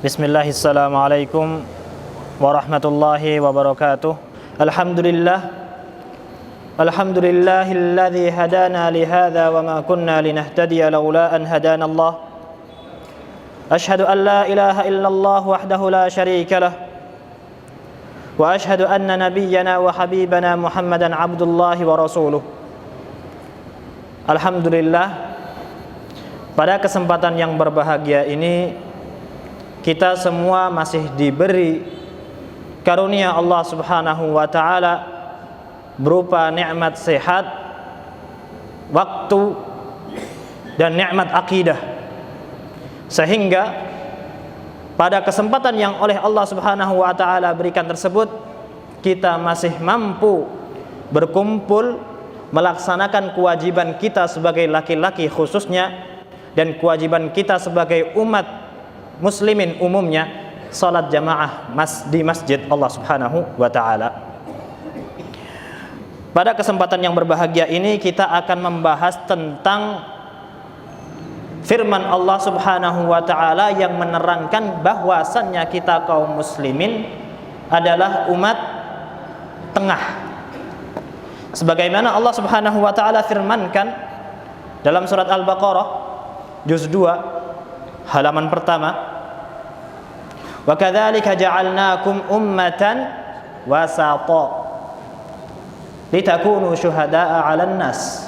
Bismillah, assalamualaikum warahmatullahi wabarakatuh. Alhamdulillahilladzi hadana lihadza wa ma kunna linahtadiya laula an hadana Allah. Ashhadu an la ilaha illallah wahdahu la syarika lah. Wa ashhadu anna nabiyyana wa habibana Muhammadan abdullahi wa rasuluh. Alhamdulillah, pada kesempatan yang berbahagia ini kita semua masih diberi karunia Allah Subhanahu wa taala berupa nikmat sehat, waktu, dan nikmat akidah. Sehingga pada kesempatan yang oleh Allah Subhanahu wa taala berikan tersebut, kita masih mampu berkumpul melaksanakan kewajiban kita sebagai laki-laki khususnya dan kewajiban kita sebagai umat muslimin umumnya, salat jamaah di masjid Allah Subhanahu wa taala. Pada kesempatan yang berbahagia ini kita akan membahas tentang firman Allah Subhanahu wa taala yang menerangkan bahwasannya kita kaum muslimin adalah umat tengah. Sebagaimana Allah Subhanahu wa taala firmankan dalam surat Al-Baqarah juz 2 halaman pertama, wa kadzalika ja'alnakum ummatan wasata litakunu syuhada'a 'alan nas.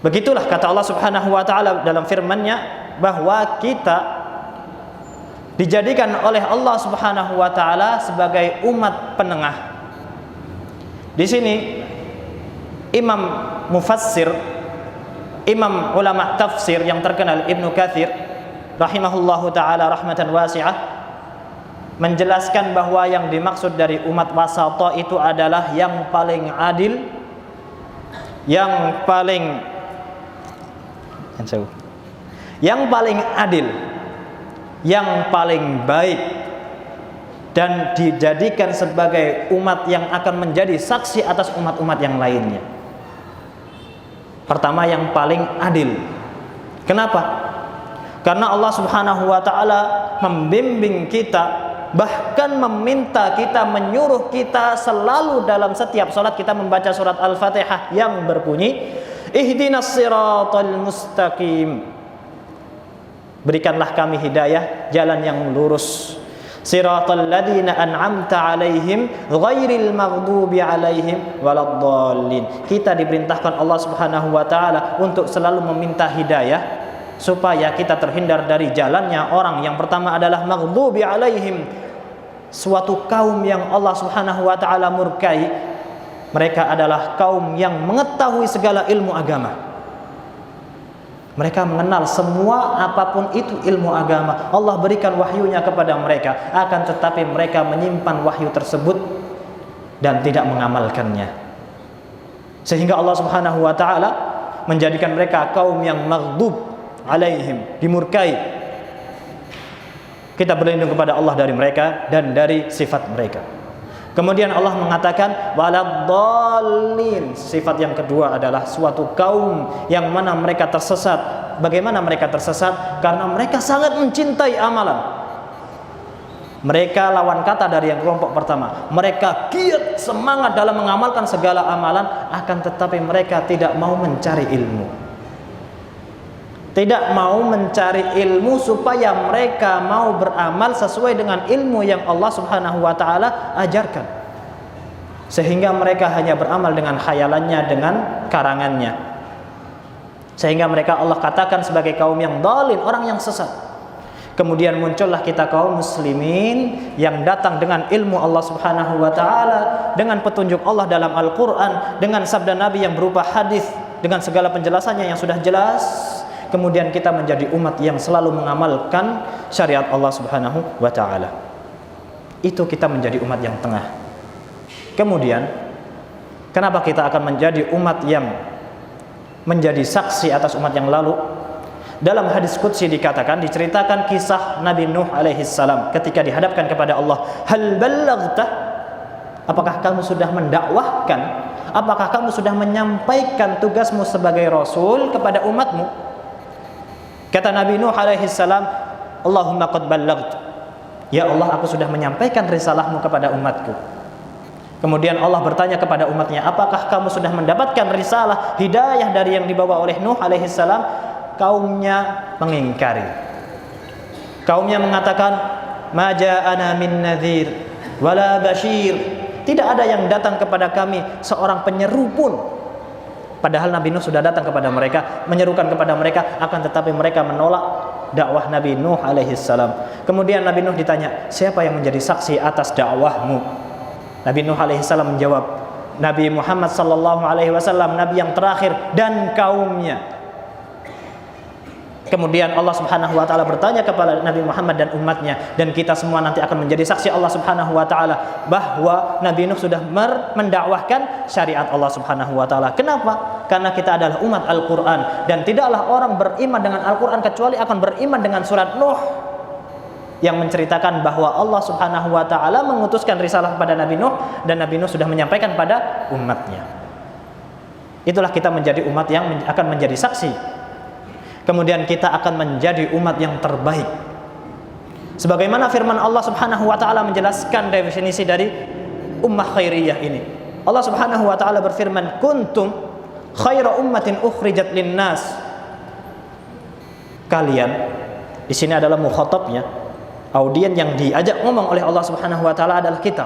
Begitulah kata Allah Subhanahu wa taala dalam firman-Nya bahwa kita dijadikan oleh Allah Subhanahu wa taala sebagai umat penengah. Di sini Imam Mufassir, Imam ulama tafsir yang terkenal Ibnu Katsir rahimahullahu ta'ala rahmatan wasi'ah menjelaskan bahwa yang dimaksud dari umat wasata itu adalah yang paling adil, yang paling adil, yang paling baik, dan dijadikan sebagai umat yang akan menjadi saksi atas umat-umat yang lainnya. Pertama, yang paling adil. Kenapa? Karena Allah Subhanahu wa taala membimbing kita, bahkan meminta kita, menyuruh kita selalu dalam setiap salat kita membaca surat Al-Fatihah yang berbunyi ihdinas siratal mustaqim. Berikanlah kami hidayah, jalan yang lurus. Siratal ladzina an'amta 'alaihim ghairil maghdubi 'alaihim waladdallin. Kita diperintahkan Allah Subhanahu wa taala untuk selalu meminta hidayah supaya kita terhindar dari jalannya orang yang pertama adalah maghdubi alaihim, suatu kaum yang Allah Subhanahu wa taala murkai. Mereka adalah kaum yang mengetahui segala ilmu agama. Mereka mengenal semua apapun itu ilmu agama. Allah berikan wahyunya kepada mereka, akan tetapi mereka menyimpan wahyu tersebut dan tidak mengamalkannya. Sehingga Allah Subhanahu wa taala menjadikan mereka kaum yang maghdub alaihim, dimurkai. Kita berlindung kepada Allah dari mereka dan dari sifat mereka. Kemudian Allah mengatakan waladdallin. Sifat yang kedua adalah suatu kaum yang mana mereka tersesat. Bagaimana mereka tersesat? Karena mereka sangat mencintai amalan. Mereka lawan kata dari yang kelompok pertama. Mereka giat, semangat dalam mengamalkan segala amalan, akan tetapi mereka tidak mau mencari ilmu. Tidak mau mencari ilmu supaya mereka mau beramal sesuai dengan ilmu yang Allah Subhanahu wa taala ajarkan. Sehingga mereka hanya beramal dengan khayalannya, dengan karangannya. Sehingga mereka Allah katakan sebagai kaum yang dhalin, orang yang sesat. Kemudian muncullah kita kaum muslimin yang datang dengan ilmu Allah Subhanahu wa taala, dengan petunjuk Allah dalam Al-Qur'an, dengan sabda Nabi yang berupa hadis, dengan segala penjelasannya yang sudah jelas. Kemudian kita menjadi umat yang selalu mengamalkan syariat Allah Subhanahu wa taala. Itu kita menjadi umat yang tengah. Kemudian kenapa kita akan menjadi umat yang menjadi saksi atas umat yang lalu? Dalam hadis qudsi diceritakan kisah Nabi Nuh alaihi salam ketika dihadapkan kepada Allah, hal ballaghta? Apakah kamu sudah mendakwahkan? Apakah kamu sudah menyampaikan tugasmu sebagai rasul kepada umatmu? Kata Nabi Nuh alaihi salam, Allahumma qad ballaghtu. Ya Allah, aku sudah menyampaikan risalahmu kepada umatku. Kemudian Allah bertanya kepada umatnya, apakah kamu sudah mendapatkan risalah hidayah dari yang dibawa oleh Nuh alaihi salam? Kaumnya mengingkari. Kaumnya mengatakan, ma ja'ana min nadhir wala bashir. Tidak ada yang datang kepada kami seorang penyeru pun. Padahal Nabi Nuh sudah datang kepada mereka, menyerukan kepada mereka, akan tetapi mereka menolak dakwah Nabi Nuh alaihi salam. Kemudian Nabi Nuh ditanya, siapa yang menjadi saksi atas dakwahmu? Nabi Nuh alaihi salam menjawab, Nabi Muhammad sallallahu alaihi wasallam, nabi yang terakhir, dan kaumnya. Kemudian Allah Subhanahu wa taala bertanya kepada Nabi Muhammad dan umatnya, dan kita semua nanti akan menjadi saksi Allah Subhanahu wa taala bahwa Nabi Nuh sudah mendakwahkan syariat Allah Subhanahu wa taala. Kenapa? Karena kita adalah umat Al-Qur'an, dan tidaklah orang beriman dengan Al-Qur'an kecuali akan beriman dengan surat Nuh yang menceritakan bahwa Allah Subhanahu wa taala mengutuskan risalah kepada Nabi Nuh, dan Nabi Nuh sudah menyampaikan pada umatnya. Itulah kita menjadi umat yang akan menjadi saksi. Kemudian kita akan menjadi umat yang terbaik. Sebagaimana firman Allah Subhanahu wa taala menjelaskan definisi dari ummah khairiyah ini. Allah Subhanahu wa taala berfirman, "Kuntum khaira ummatin ukhrijat linnas." Kalian, di sini adalah mukhatabnya, audien yang diajak ngomong oleh Allah Subhanahu wa taala adalah kita.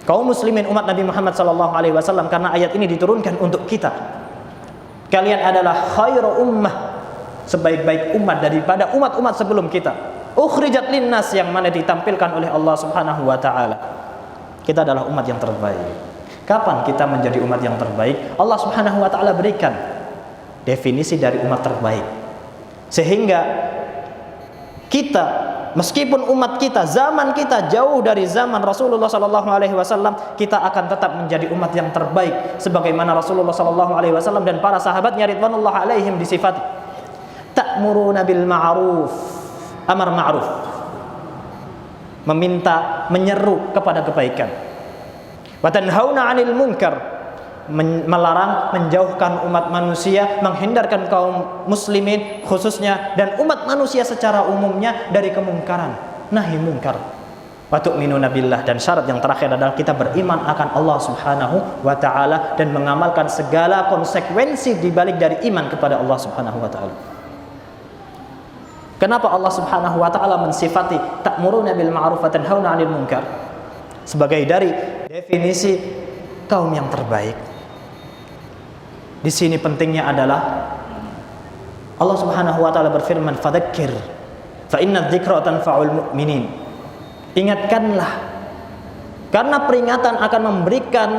Kaum muslimin umat Nabi Muhammad sallallahu alaihi wasallam, karena ayat ini diturunkan untuk kita. Kalian adalah khairu ummah, sebaik-baik umat daripada umat-umat sebelum kita. Ukhrijat linnas, yang mana ditampilkan oleh Allah Subhanahu wa taala. Kita adalah umat yang terbaik. Kapan kita menjadi umat yang terbaik? Allah Subhanahu wa taala berikan definisi dari umat terbaik. Sehingga kita, meskipun umat kita, zaman kita jauh dari zaman Rasulullah sallallahu alaihi wasallam, kita akan tetap menjadi umat yang terbaik sebagaimana Rasulullah sallallahu alaihi wasallam dan para sahabatnya ridwanullah alaihim disifati. Ta'muruna bil ma'ruf, amar ma'ruf, meminta, menyeru kepada kebaikan. Wa tanhauna 'anil munkar, melarang, menjauhkan umat manusia, menghindarkan kaum muslimin khususnya dan umat manusia secara umumnya dari kemungkaran, nahi munkar. Wa tu'minuna billah, dan syarat yang terakhir adalah kita beriman akan Allah Subhanahu wa taala dan mengamalkan segala konsekuensi dibalik dari iman kepada Allah Subhanahu wa taala. Kenapa Allah Subhanahu wa taala mensifati ta'muruna bil ma'ruf wa tanhauna 'anil munkar sebagai dari definisi kaum yang terbaik? Di sini pentingnya adalah Allah Subhanahu wa taala berfirman, "Fadzakir fa inna dzikra tanfa'ul mu'minin." Ingatkanlah, karena peringatan akan memberikan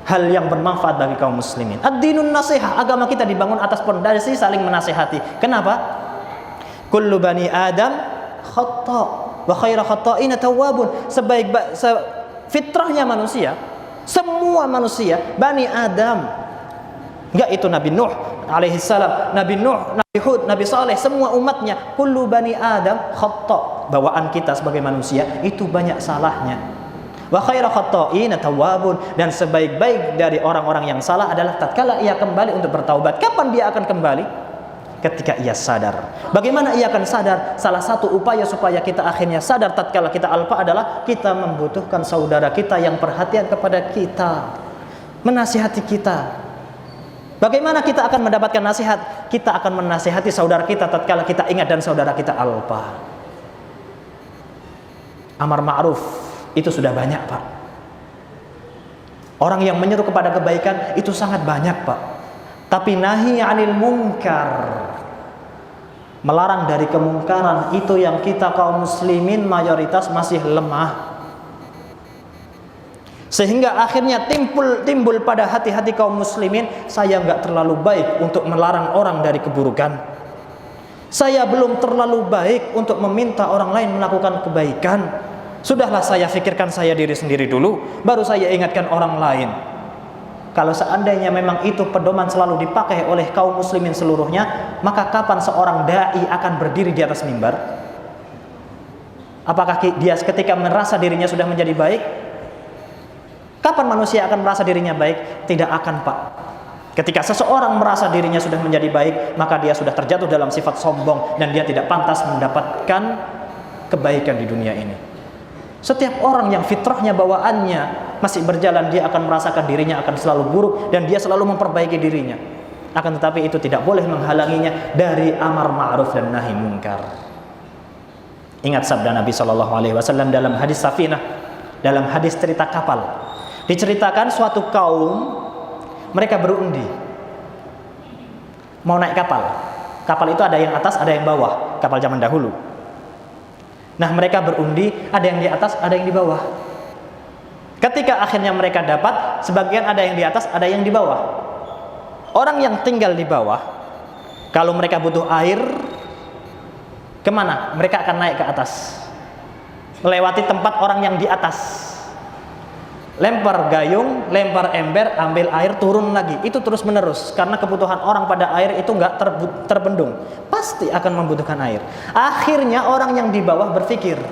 hal yang bermanfaat bagi kaum muslimin. Ad-dinun nasihah, agama kita dibangun atas pondasi saling menasihati. Kenapa? Kullu bani Adam khata' wa khairu khata'ina tawwabun. Fitrahnya manusia, semua manusia Bani Adam, enggak itu Nabi Nuh alaihi salam, Nabi Nuh, Nabi Hud, Nabi Saleh, semua umatnya, kullu bani Adam khata'. Bawaan kita sebagai manusia itu banyak salahnya. Wa khairu khata'ina tawwabun, dan sebaik-baik dari orang-orang yang salah adalah tatkala ia kembali untuk bertaubat. Kapan dia akan kembali? Ketika ia sadar. Bagaimana ia akan sadar? Salah satu upaya supaya kita akhirnya sadar tatkala kita alpa adalah kita membutuhkan saudara kita yang perhatian kepada kita, menasihati kita. Bagaimana kita akan mendapatkan nasihat? Kita akan menasihati saudara kita tatkala kita ingat dan saudara kita alpa. Amar ma'ruf itu sudah banyak, Pak. Orang yang menyeru kepada kebaikan itu sangat banyak, Pak. Tapi nahi 'anil munkar, melarang dari kemungkaran, itu yang kita kaum muslimin mayoritas masih lemah. Sehingga akhirnya timbul pada hati-hati kaum muslimin, saya enggak terlalu baik untuk melarang orang dari keburukan. Saya belum terlalu baik untuk meminta orang lain melakukan kebaikan. Sudahlah, saya pikirkan saya diri sendiri dulu, baru saya ingatkan orang lain. Kalau seandainya memang itu pedoman selalu dipakai oleh kaum muslimin seluruhnya, maka kapan seorang dai akan berdiri di atas mimbar? Apakah dia ketika merasa dirinya sudah menjadi baik? Kapan manusia akan merasa dirinya baik? Tidak akan, Pak. Ketika seseorang merasa dirinya sudah menjadi baik, maka dia sudah terjatuh dalam sifat sombong dan dia tidak pantas mendapatkan kebaikan di dunia ini. Setiap orang yang fitrahnya, bawaannya masih berjalan, dia akan merasakan dirinya akan selalu buruk dan dia selalu memperbaiki dirinya. Akan tetapi itu tidak boleh menghalanginya dari amar ma'ruf dan nahi munkar. Ingat sabda Nabi SAW dalam hadis Safinah, dalam hadis cerita kapal. Diceritakan suatu kaum, mereka berundi mau naik kapal. Kapal itu ada yang atas, ada yang bawah, kapal zaman dahulu. Nah, mereka berundi, ada yang di atas, ada yang di bawah. Ketika akhirnya mereka dapat, sebagian ada yang di atas, ada yang di bawah. Orang yang tinggal di bawah, kalau mereka butuh air, kemana? Mereka akan naik ke atas, melewati tempat orang yang di atas. Lempar gayung, lempar ember, ambil air, turun lagi. Itu terus menerus, karena kebutuhan orang pada air itu nggak terbendung, pasti akan membutuhkan air. Akhirnya orang yang di bawah berpikir,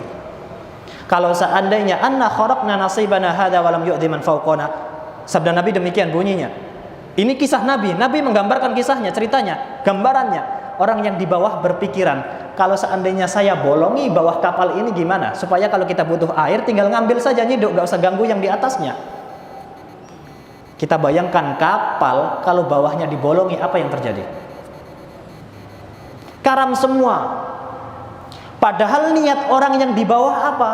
kalau seandainya anna kharaqna nasibana hadza wa lam yu'dhi man fawqana. Sabda Nabi demikian bunyinya. Ini kisah Nabi menggambarkan kisahnya, ceritanya, gambarannya. Orang yang di bawah berpikiran, kalau seandainya saya bolongi bawah kapal ini gimana? Supaya kalau kita butuh air tinggal ngambil saja, nyiduk, gak usah ganggu yang di atasnya. Kita bayangkan kapal kalau bawahnya dibolongi, apa yang terjadi? Karam semua. Padahal niat orang yang di bawah apa?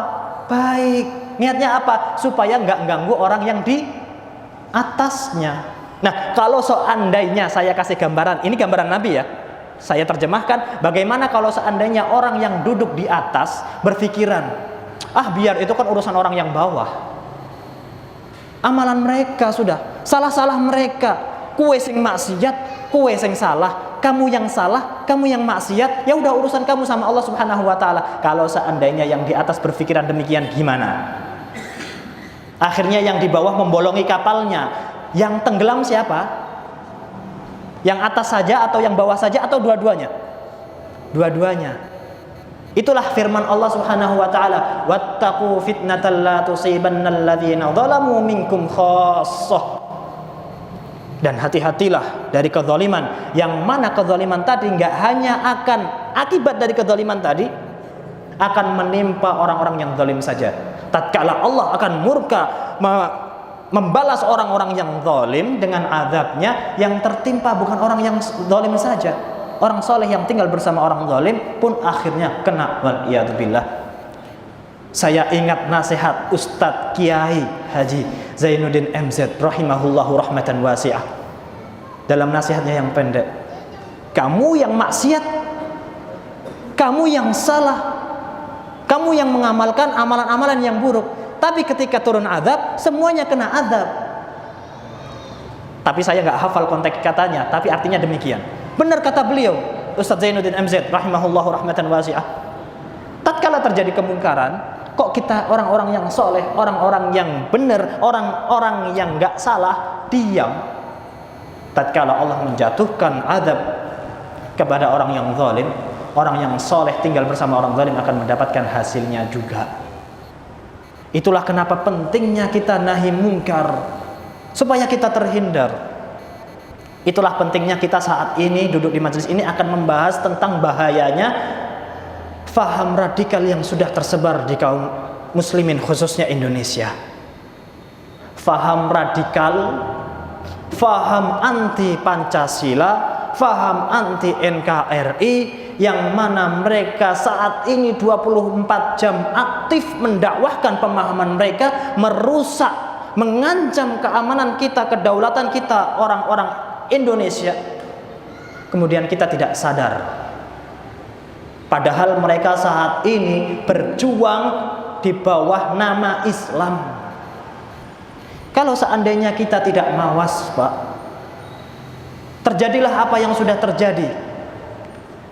Baik. Niatnya apa? Supaya nggak ganggu orang yang di atasnya. Nah, kalau seandainya saya kasih gambaran, ini gambaran Nabi ya, saya terjemahkan, bagaimana kalau seandainya orang yang duduk di atas berpikiran, biar itu kan urusan orang yang bawah. Amalan mereka sudah, salah-salah mereka, kue sing maksiat, kue sing salah, kamu yang salah, kamu yang maksiat, ya udah urusan kamu sama Allah Subhanahu wa taala. Kalau seandainya yang di atas berpikiran demikian gimana? Akhirnya yang di bawah membolongi kapalnya. Yang tenggelam siapa? Yang atas saja atau yang bawah saja atau dua-duanya? Dua-duanya. Itulah firman Allah Subhanahu wa taala, wattaqu fitnatan la tusibannal ladzina zalamu minkum khassah. Dan hati-hatilah dari kezaliman, yang mana kezaliman tadi enggak hanya akan akibat dari kezaliman tadi akan menimpa orang-orang yang zalim saja. Tatkala Allah akan murka membalas orang-orang yang zalim dengan azabnya, yang tertimpa bukan orang yang zalim saja. Orang soleh yang tinggal bersama orang zalim pun akhirnya kena, waliyadzubillah. Saya ingat nasihat Ustadz Kiai Haji Zainuddin MZ rahimahullahu rahmatan wasi'ah. Dalam nasihatnya yang pendek, kamu yang maksiat, kamu yang salah, kamu yang mengamalkan amalan-amalan yang buruk, tapi ketika turun azab, semuanya kena azab. Tapi saya nggak hafal konteks katanya, tapi artinya demikian. Benar kata beliau, Ustadz Zainuddin MZ rahimahullahu rahmatan wasi'ah. Tatkala terjadi kemungkaran, kok kita orang-orang yang soleh, orang-orang yang benar, orang-orang yang nggak salah diam? Tatkala Allah menjatuhkan azab kepada orang yang zalim, orang yang soleh tinggal bersama orang zalim akan mendapatkan hasilnya juga. Itulah kenapa pentingnya kita nahi munkar, supaya kita terhindar. Itulah pentingnya kita saat ini duduk di majelis ini akan membahas tentang bahayanya faham radikal yang sudah tersebar di kaum muslimin khususnya Indonesia. Faham radikal, faham anti Pancasila, faham anti NKRI, yang mana mereka saat ini 24 jam aktif mendakwahkan pemahaman mereka, merusak, mengancam keamanan kita, kedaulatan kita, orang-orang Indonesia. Kemudian kita tidak sadar, padahal mereka saat ini berjuang di bawah nama Islam. Kalau seandainya kita tidak mawas, Pak, terjadilah apa yang sudah terjadi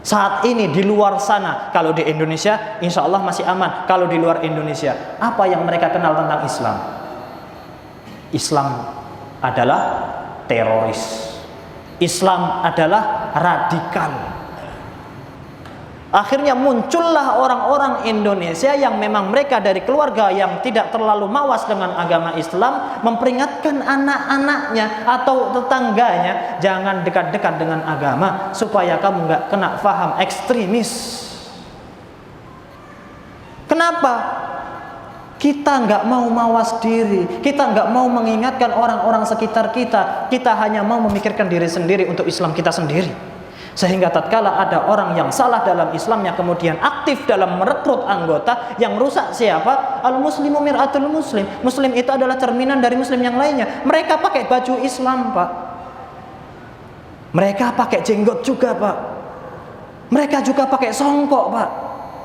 saat ini di luar sana. Kalau di Indonesia insya Allah masih aman. Kalau di luar Indonesia, apa yang mereka kenal tentang Islam? Islam adalah teroris, Islam adalah radikal. Akhirnya muncullah orang-orang Indonesia yang memang mereka dari keluarga yang tidak terlalu mawas dengan agama Islam, memperingatkan anak-anaknya atau tetangganya, jangan dekat-dekat dengan agama supaya kamu nggak kena faham ekstremis. Kenapa? Kita nggak mau mawas diri, kita nggak mau mengingatkan orang-orang sekitar kita, kita hanya mau memikirkan diri sendiri untuk Islam kita sendiri. Sehingga tatkala ada orang yang salah dalam Islamnya kemudian aktif dalam merekrut anggota, yang rusak siapa? Al-muslimu mir'atul muslim. Muslim itu adalah cerminan dari muslim yang lainnya. Mereka pakai baju Islam, Pak. Mereka pakai jenggot juga, Pak. Mereka juga pakai songkok, Pak.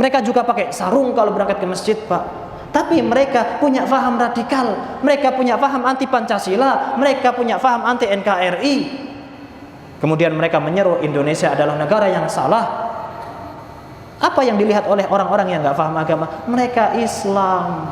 Mereka juga pakai sarung kalau berangkat ke masjid, Pak. Tapi mereka punya faham radikal. Mereka punya faham anti Pancasila. Mereka punya faham anti NKRI. Kemudian mereka menyeru Indonesia adalah negara yang salah. Apa yang dilihat oleh orang-orang yang nggak paham agama? Mereka Islam.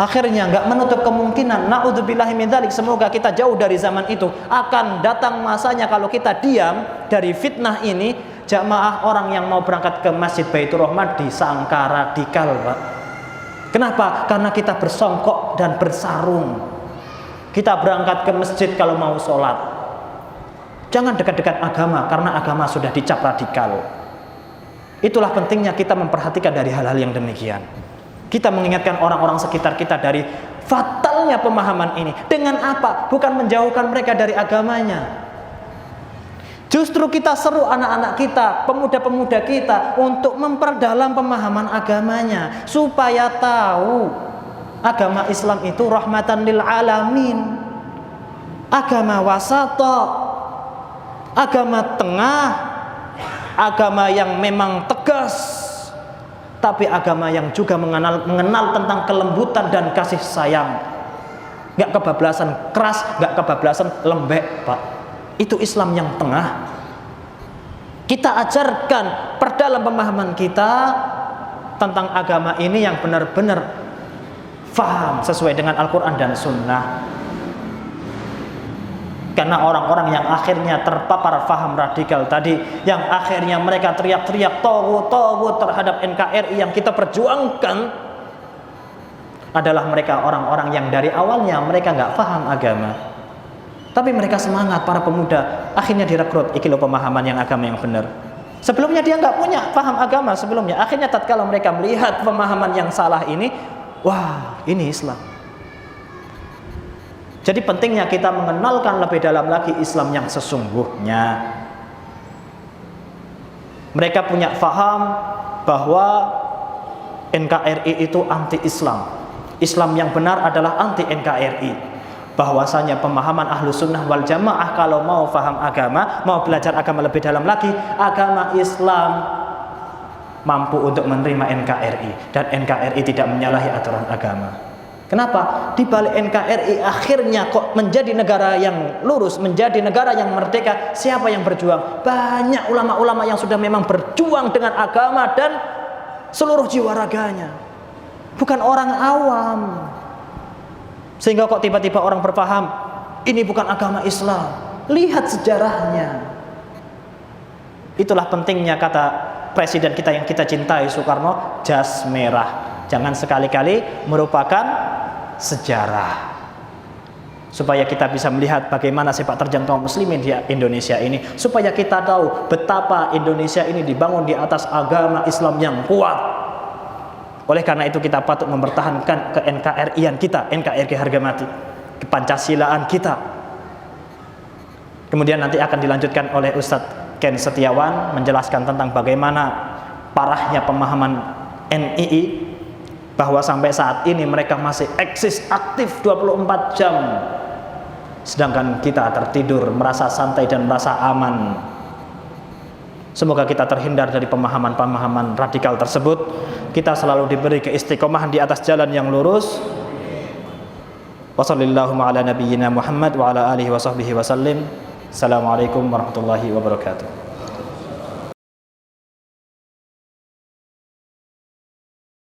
Akhirnya nggak menutup kemungkinan, naudzubillahi min dzalik, semoga kita jauh dari zaman itu. Akan datang masanya kalau kita diam dari fitnah ini, jamaah orang yang mau berangkat ke Masjid Baitur Rahman disangka radikal, Pak. Kenapa? Karena kita bersongkok dan bersarung. Kita berangkat ke masjid kalau mau sholat. Jangan dekat-dekat agama, karena agama sudah dicap radikal. Itulah pentingnya kita memperhatikan dari hal-hal yang demikian. Kita mengingatkan orang-orang sekitar kita dari fatalnya pemahaman ini. Dengan apa? Bukan menjauhkan mereka dari agamanya. Justru kita seru anak-anak kita, pemuda-pemuda kita untuk memperdalam pemahaman agamanya, supaya tahu agama Islam itu rahmatan lil alamin, agama wasata, agama tengah, agama yang memang tegas, tapi agama yang juga mengenal tentang kelembutan dan kasih sayang. Gak kebablasan keras, gak kebablasan lembek, Pak. Itu Islam yang tengah. Kita ajarkan perdalam pemahaman kita tentang agama ini yang benar-benar faham sesuai dengan Al-Quran dan Sunnah. Karena orang-orang yang akhirnya terpapar faham radikal tadi, yang akhirnya mereka teriak-teriak taghut terhadap NKRI yang kita perjuangkan, adalah mereka orang-orang yang dari awalnya mereka nggak paham agama, tapi mereka semangat, para pemuda akhirnya direkrut. Iki loh pemahaman yang agama yang benar. Sebelumnya dia nggak punya paham agama sebelumnya. Akhirnya tatkala mereka melihat pemahaman yang salah ini, wah, ini Islam. Jadi pentingnya kita mengenalkan lebih dalam lagi Islam yang sesungguhnya. Mereka punya faham bahwa NKRI itu anti-Islam. Islam yang benar adalah anti NKRI. Bahwasanya pemahaman ahlu sunnah wal jamaah kalau mau faham agama, mau belajar agama lebih dalam lagi, agama Islam mampu untuk menerima NKRI, dan NKRI tidak menyalahi aturan agama. Kenapa? Di balik NKRI akhirnya kok menjadi negara yang lurus, menjadi negara yang merdeka. Siapa yang berjuang? Banyak ulama-ulama yang sudah memang berjuang dengan agama dan seluruh jiwa raganya, bukan orang awam. Sehingga kok tiba-tiba orang berpaham ini bukan agama Islam. Lihat sejarahnya. Itulah pentingnya kata presiden kita yang kita cintai, Soekarno, jas merah. Jangan sekali-kali merupakan sejarah. Supaya kita bisa melihat bagaimana sepak terjang kaum muslimin di Indonesia ini, supaya kita tahu betapa Indonesia ini dibangun di atas agama Islam yang kuat. Oleh karena itu kita patut mempertahankan ke NKRI-an kita, NKRI harga mati, kepancasilaan kita. Kemudian nanti akan dilanjutkan oleh Ustadz Ken Setiawan menjelaskan tentang bagaimana parahnya pemahaman NII, bahwa sampai saat ini mereka masih eksis aktif 24 jam, sedangkan kita tertidur merasa santai dan merasa aman. Semoga kita terhindar dari pemahaman-pemahaman radikal tersebut. Kita selalu diberi keistiqomahan di atas jalan yang lurus. Wassallallahu ala nabiyyina Muhammad wa ala alihi wa sahbihi wasallim. Assalamualaikum warahmatullahi wabarakatuh.